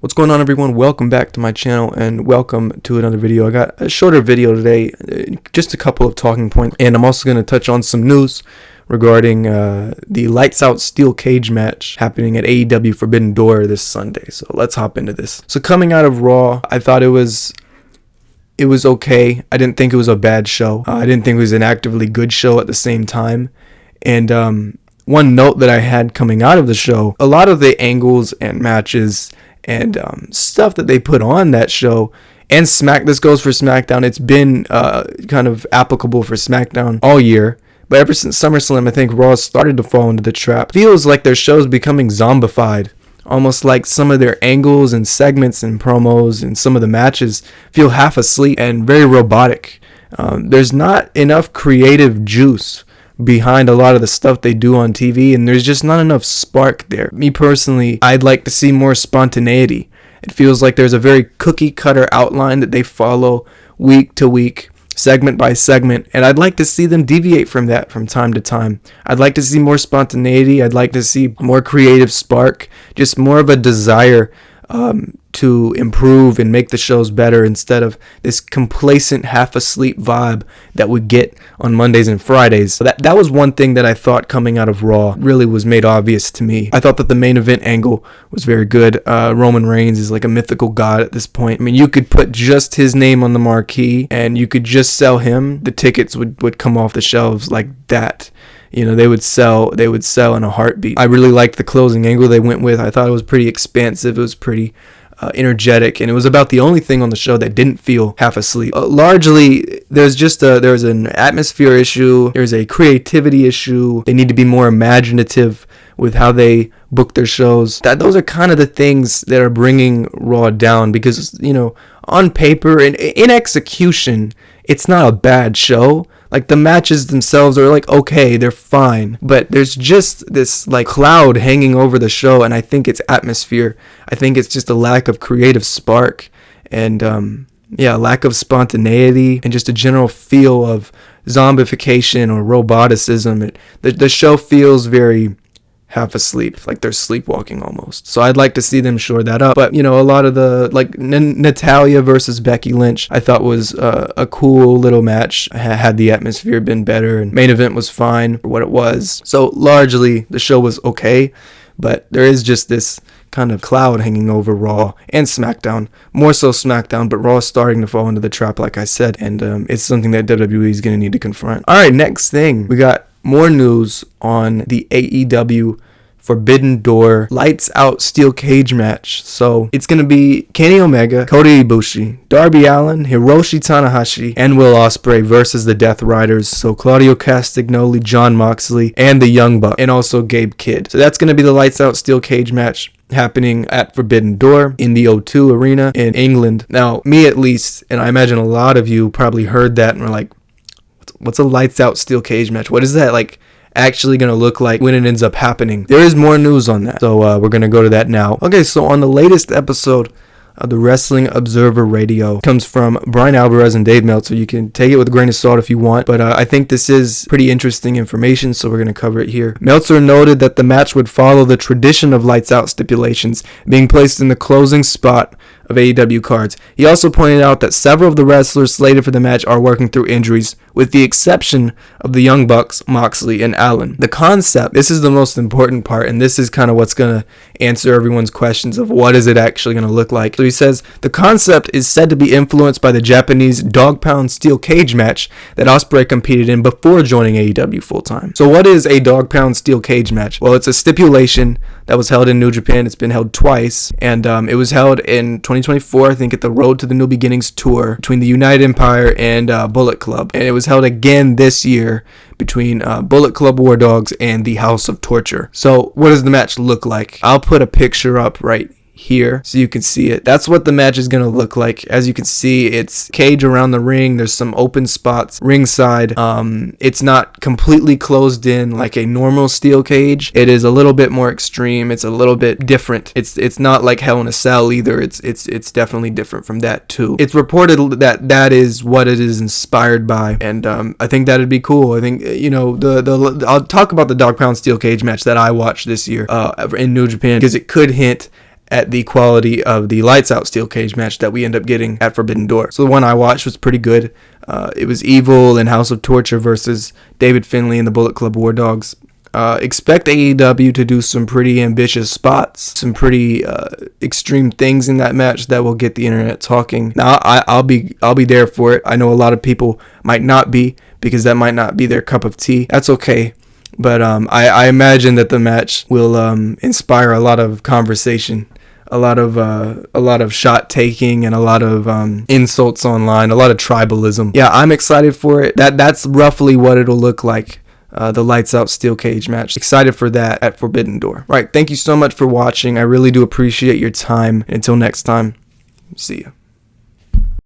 What's going on, everyone? Welcome back to my channel and welcome to another video. I got a shorter video today, just a couple of talking points, and I'm also going to touch on some news regarding the Lights Out Steel Cage match happening at AEW Forbidden Door this Sunday. So let's hop into this. So coming out of Raw, I thought it was okay. I didn't think it was a bad show. I didn't think it was an actively good show at the same time. And one note that I had coming out of the show, a lot of the angles and matches and stuff that they put on that show, and this goes for SmackDown. It's been kind of applicable for SmackDown all year, but ever since SummerSlam, I think Raw started to fall into the trap. Feels like their show's becoming zombified, almost like some of their angles and segments and promos and some of the matches feel half asleep and very robotic. There's not enough creative juice behind a lot of the stuff they do on TV, and there's just not enough spark there. Me personally, I'd like to see more spontaneity. It feels like there's a very cookie cutter outline that they follow week to week, segment by segment, and I'd like to see them deviate from that from time to time. I'd like to see more spontaneity. I'd like to see more creative spark, just more of a desire to improve and make the shows better instead of this complacent half asleep vibe that we get on Mondays and Fridays. So that was one thing that I thought coming out of Raw really was made obvious to me. I thought that the main event angle was very good. Roman Reigns is like a mythical god at this point. I mean, you could put just his name on the marquee and you could just sell him. The tickets would come off the shelves like that. You know, they would sell in a heartbeat. I really liked the closing angle they went with. I thought it was pretty expansive. It was pretty energetic, and it was about the only thing on the show that didn't feel half asleep. Largely, there's an atmosphere issue. There's a creativity issue. They need to be more imaginative with how they book their shows. Those are kind of the things that are bringing Raw down, because, you know, on paper and in execution, it's not a bad show. Like, the matches themselves are like, okay, they're fine, but there's just this like cloud hanging over the show, and I think it's atmosphere. I think it's just a lack of creative spark and lack of spontaneity and just a general feel of zombification or roboticism. The show feels very half asleep, like they're sleepwalking almost. So I'd like to see them shore that up. But, you know, a lot of the, like, Natalya versus Becky Lynch, I thought was a cool little match. Had the atmosphere been better, and main event was fine for what it was. So largely the show was okay, but there is just this kind of cloud hanging over Raw and SmackDown. More so SmackDown, but Raw is starting to fall into the trap, like I said, and it's something that WWE is going to need to confront. All right, next thing, we got more news on the AEW Forbidden Door Lights Out Steel Cage match. So it's going to be Kenny Omega, Kota Ibushi, Darby Allin, Hiroshi Tanahashi, and Will Ospreay versus the Death Riders. So Claudio Castagnoli, Jon Moxley, and the Young Bucks, and also Gabe Kidd. So that's going to be the Lights Out Steel Cage match happening at Forbidden Door in the O2 Arena in England. Now, me at least, and I imagine a lot of you probably heard that and were like, what's a Lights Out Steel Cage match? What is that like actually going to look like when it ends up happening? There is more news on that, so we're going to go to that now. Okay, so on the latest episode of the Wrestling Observer Radio, comes from Brian Alvarez and Dave Meltzer. You can take it with a grain of salt if you want, but I think this is pretty interesting information, so we're going to cover it here. Meltzer noted that the match would follow the tradition of Lights Out stipulations, being placed in the closing spot of AEW cards. He also pointed out that several of the wrestlers slated for the match are working through injuries, with the exception of the Young Bucks, Moxley, and Allin. The concept, this is the most important part, and this is kind of what's going to answer everyone's questions of what is it actually going to look like. So he says, the concept is said to be influenced by the Japanese dog pound steel cage match that Ospreay competed in before joining AEW full-time. So what is a dog pound steel cage match? Well, it's a stipulation that was held in New Japan. It's been held twice, and it was held in 2024, I think, at the Road to the New Beginnings tour between the United Empire and Bullet Club, and it was held again this year between Bullet Club War Dogs and the House of Torture. So what does the match look like? I'll put a picture up right here so you can see it. That's what the match is going to look like. As you can see, it's cage around the ring. There's some open spots ringside. It's not completely closed in like a normal steel cage. It is a little bit more extreme. It's a little bit different. It's not like Hell in a Cell either. It's definitely different from that too. It's reported that is what it is inspired by, and I think that'd be cool. I think, you know, I'll talk about the dog pound steel cage match that I watched this year in New Japan, because it could hint at the quality of the lights out steel cage match that we end up getting at Forbidden Door. So the one I watched was pretty good. It was Evil and House of Torture versus David Finlay and the Bullet Club War Dogs. Expect AEW to do some pretty ambitious spots, some pretty extreme things in that match that will get the internet talking. Now, I'll be there for it. I know a lot of people might not be, because that might not be their cup of tea. That's okay. But I imagine that the match will inspire a lot of conversation, a lot of shot taking, and a lot of insults online, a lot of tribalism. Yeah, I'm excited for it. That's roughly what it'll look like. The lights out steel cage match. Excited for that at Forbidden Door. Right, thank you so much for watching. I really do appreciate your time. Until next time, see ya.